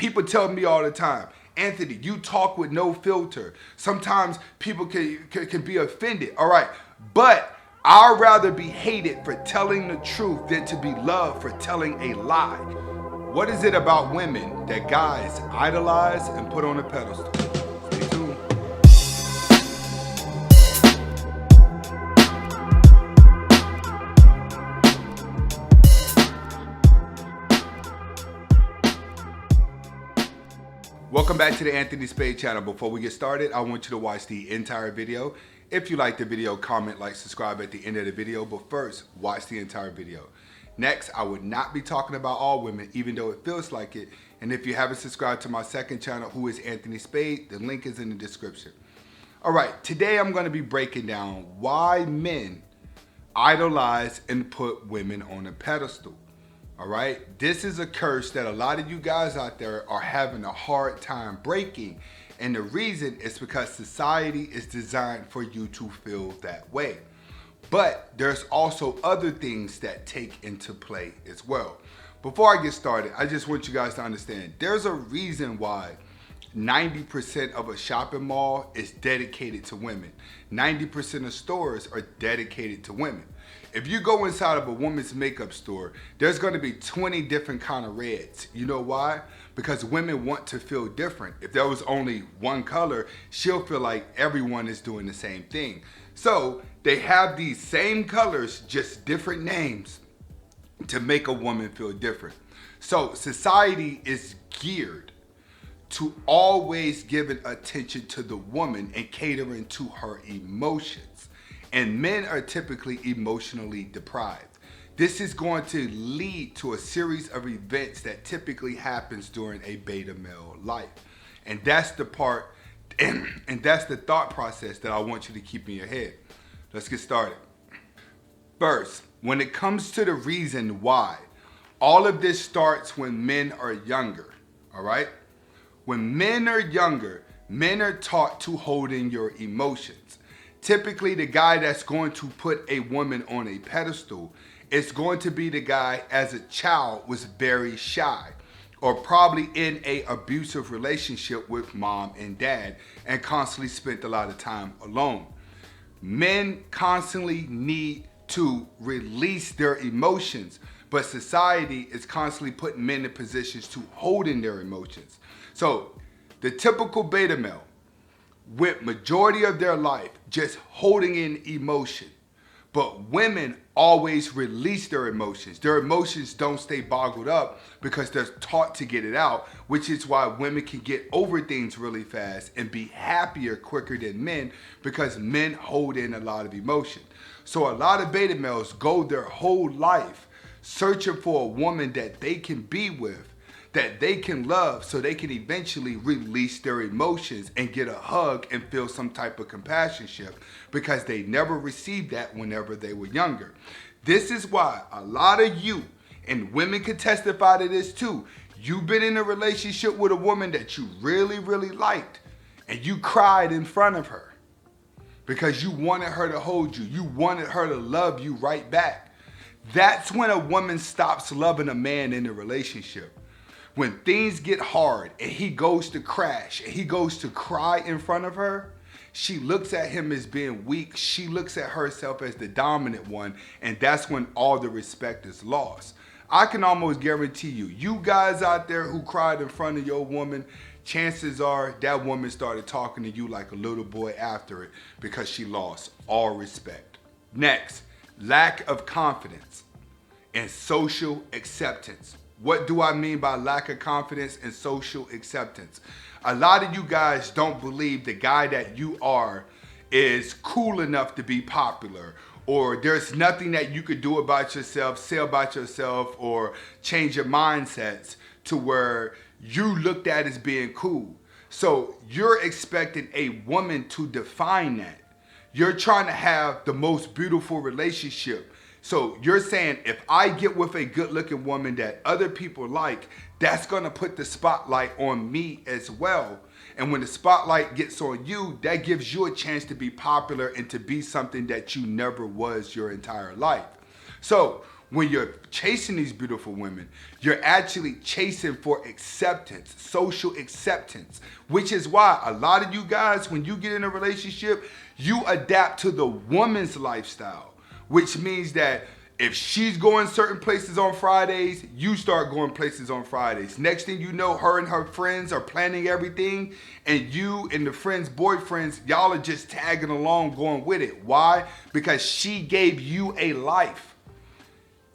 People tell me all the time, Anthony, you talk with no filter. Sometimes people can be offended. All right, but I'd rather be hated for telling the truth than to be loved for telling a lie. What is it about women that guys idolize and put on a pedestal? Stay tuned. Welcome back to the Anthony Spade channel. Before we get started, I want you to watch the entire video. If you like the video, comment, like, subscribe at the end of the video. But first, watch the entire video. Next, I would not be talking about all women, even though it feels like it. And if you haven't subscribed to my second channel, who is Anthony Spade, the link is in the description. All right, today I'm going to be breaking down why men idolize and put women on a pedestal. All right, this is a curse that a lot of you guys out there are having a hard time breaking. And the reason is because society is designed for you to feel that way. But there's also other things that take into play as well. Before I get started, I just want you guys to understand there's a reason why 90% of a shopping mall is dedicated to women. 90% of stores are dedicated to women. If you go inside of a woman's makeup store, there's going to be 20 different kind of reds. You know why? Because women want to feel different. If there was only one color, she'll feel like everyone is doing the same thing. So they have these same colors, just different names to make a woman feel different. So society is geared to always giving attention to the woman and catering to her emotions. And men are typically emotionally deprived. This is going to lead to a series of events that typically happens during a beta male life. And that's the part, and that's the thought process that I want you to keep in your head. Let's get started. First, when it comes to the reason why, all of this starts when men are younger, all right? When men are younger, men are taught to hold in your emotions. Typically, the guy that's going to put a woman on a pedestal is going to be the guy as a child was very shy or probably in a abusive relationship with mom and dad and constantly spent a lot of time alone. Men constantly need to release their emotions, but society is constantly putting men in positions to hold in their emotions. So the typical beta male with majority of their life just holding in emotion, but women always release their emotions. Their emotions don't stay boggled up because they're taught to get it out, which is why women can get over things really fast and be happier quicker than men because men hold in a lot of emotion. So a lot of beta males go their whole life searching for a woman that they can be with, that they can love, so they can eventually release their emotions and get a hug and feel some type of companionship because they never received that whenever they were younger. This is why a lot of you, and women can testify to this too, you've been in a relationship with a woman that you really, really liked and you cried in front of her because you wanted her to hold you. You wanted her to love you right back. That's when a woman stops loving a man in a relationship. When things get hard and he goes to crash and he goes to cry in front of her, she looks at him as being weak. She looks at herself as the dominant one, and that's when all the respect is lost. I can almost guarantee you, you guys out there who cried in front of your woman, chances are that woman started talking to you like a little boy after it because she lost all respect. Next, lack of confidence and social acceptance. What do I mean by lack of confidence and social acceptance? A lot of you guys don't believe the guy that you are is cool enough to be popular, or there's nothing that you could do about yourself, say about yourself, or change your mindsets to where you looked at as being cool. So you're expecting a woman to define that. You're trying to have the most beautiful relationship. So you're saying if I get with a good looking woman that other people like, that's gonna put the spotlight on me as well. And when the spotlight gets on you, that gives you a chance to be popular and to be something that you never was your entire life. So when you're chasing these beautiful women, you're actually chasing for acceptance, social acceptance, which is why a lot of you guys, when you get in a relationship, you adapt to the woman's lifestyle, which means that if she's going certain places on Fridays, you start going places on Fridays. Next thing you know, her and her friends are planning everything, and you and the friends' boyfriends, y'all are just tagging along, going with it. Why? Because she gave you a life.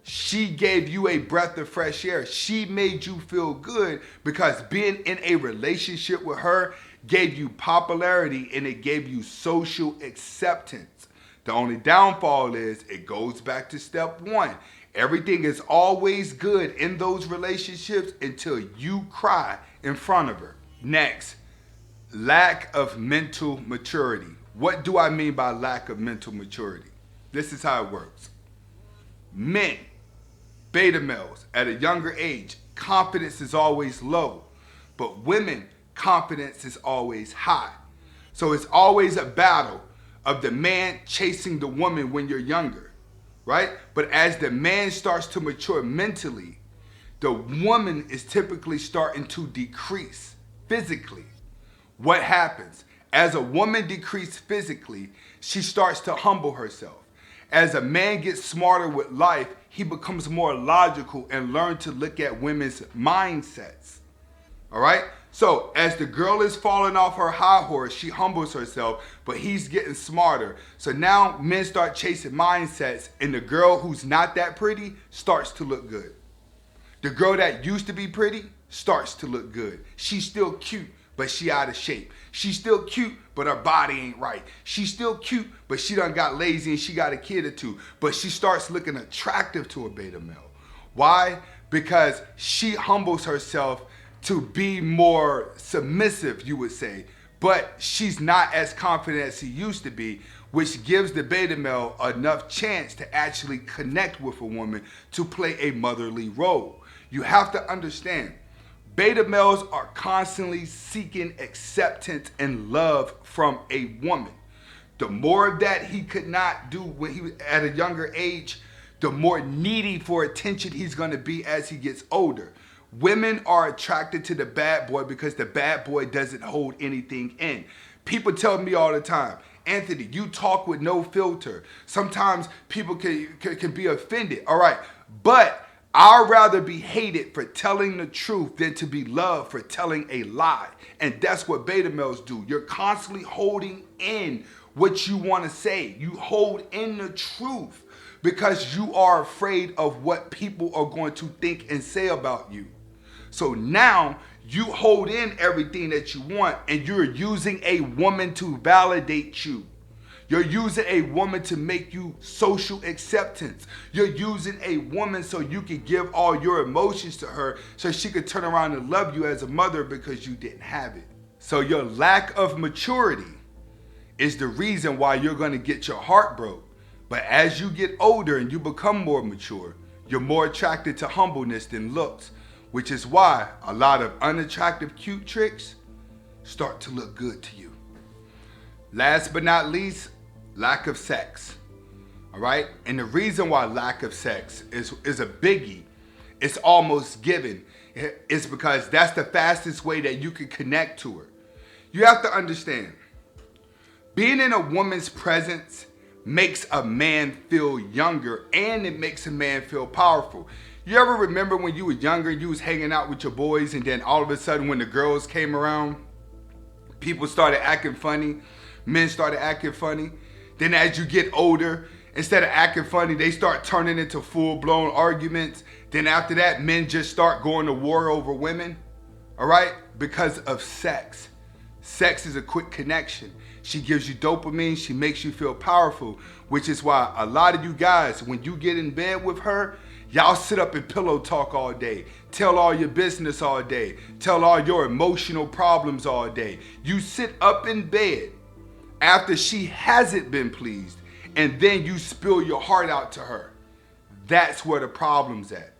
She gave you a breath of fresh air. She made you feel good because being in a relationship with her gave you popularity and it gave you social acceptance. The only downfall is it goes back to step one. Everything is always good in those relationships until you cry in front of her. Next, lack of mental maturity. What do I mean by lack of mental maturity? This is how it works. Men, beta males, at a younger age, confidence is always low. But women, confidence is always high. So it's always a battle of the man chasing the woman when you're younger, right? But as the man starts to mature mentally, the woman is typically starting to decrease physically. What happens? As a woman decreases physically, she starts to humble herself. As a man gets smarter with life, he becomes more logical and learns to look at women's mindsets. All right? So as the girl is falling off her high horse, she humbles herself, but he's getting smarter. So now men start chasing mindsets, and the girl who's not that pretty starts to look good. The girl that used to be pretty starts to look good. She's still cute, but she out of shape. She's still cute, but her body ain't right. She's still cute, but she done got lazy and she got a kid or two. But she starts looking attractive to a beta male. Why? Because she humbles herself to be more submissive, you would say, but she's not as confident as she used to be, which gives the beta male enough chance to actually connect with a woman to play a motherly role. You have to understand, beta males are constantly seeking acceptance and love from a woman. The more of that he could not do when he was at a younger age, the more needy for attention he's going to be as he gets older. Women are attracted to the bad boy because the bad boy doesn't hold anything in. People tell me all the time, Anthony, you talk with no filter. Sometimes people can be offended. All right, but I'd rather be hated for telling the truth than to be loved for telling a lie. And that's what beta males do. You're constantly holding in what you want to say. You hold in the truth because you are afraid of what people are going to think and say about you. So now you hold in everything that you want, and you're using a woman to validate you. You're using a woman to make you social acceptance. You're using a woman so you can give all your emotions to her so she could turn around and love you as a mother because you didn't have it. So your lack of maturity is the reason why you're going to get your heart broke. But as you get older and you become more mature, you're more attracted to humbleness than looks, which is why a lot of unattractive cute tricks start to look good to you. Last but not least, lack of sex. All right? And the reason why lack of sex is a biggie, it's almost given, is because that's the fastest way that you can connect to her. You have to understand, being in a woman's presence makes a man feel younger, and it makes a man feel powerful. You ever remember when you were younger, you was hanging out with your boys, and then all of a sudden when the girls came around, people started acting funny, men started acting funny. Then as you get older, instead of acting funny, they start turning into full-blown arguments. Then after that, men just start going to war over women, all right? Because of sex. Sex is a quick connection. She gives you dopamine, she makes you feel powerful, which is why a lot of you guys, when you get in bed with her, y'all sit up and pillow talk all day, tell all your business all day, tell all your emotional problems all day. You sit up in bed after she hasn't been pleased, and then you spill your heart out to her. That's where the problem's at.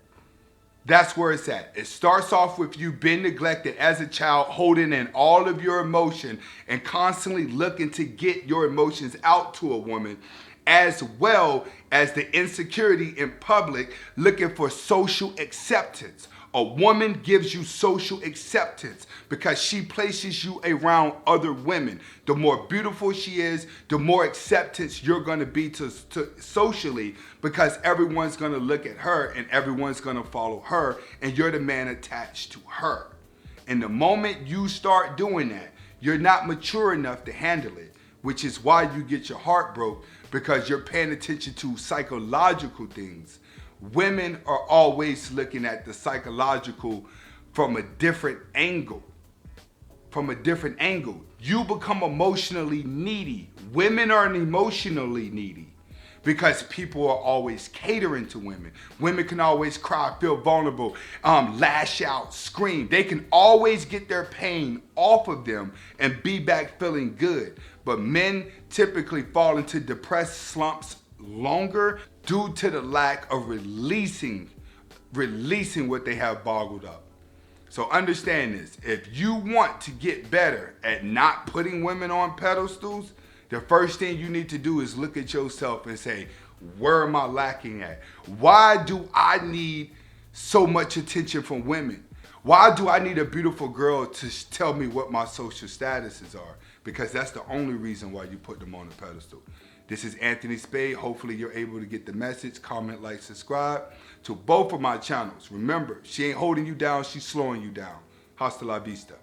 That's where it's at. It starts off with you being neglected as a child, holding in all of your emotion and constantly looking to get your emotions out to a woman. as well as the insecurity in public, looking for social acceptance. A woman gives you social acceptance because she places you around other women. The more beautiful she is, the more acceptance you're going to be to socially, because everyone's going to look at her and everyone's going to follow her, and you're the man attached to her. And the moment you start doing that, you're not mature enough to handle it, which is why you get your heart broke, because you're paying attention to psychological things. Women are always looking at the psychological from a different angle. You become emotionally needy. Women are emotionally needy because people are always catering to women. Women can always cry, feel vulnerable, lash out, scream. They can always get their pain off of them and be back feeling good. But men typically fall into depressed slumps longer due to the lack of releasing what they have bottled up. So understand this. If you want to get better at not putting women on pedestals, the first thing you need to do is look at yourself and say, where am I lacking at? Why do I need so much attention from women? Why do I need a beautiful girl to tell me what my social statuses are? Because that's the only reason why you put them on a pedestal. This is Anthony Spade. Hopefully you're able to get the message. Comment, like, subscribe to both of my channels. Remember, she ain't holding you down, she's slowing you down. Hasta la vista.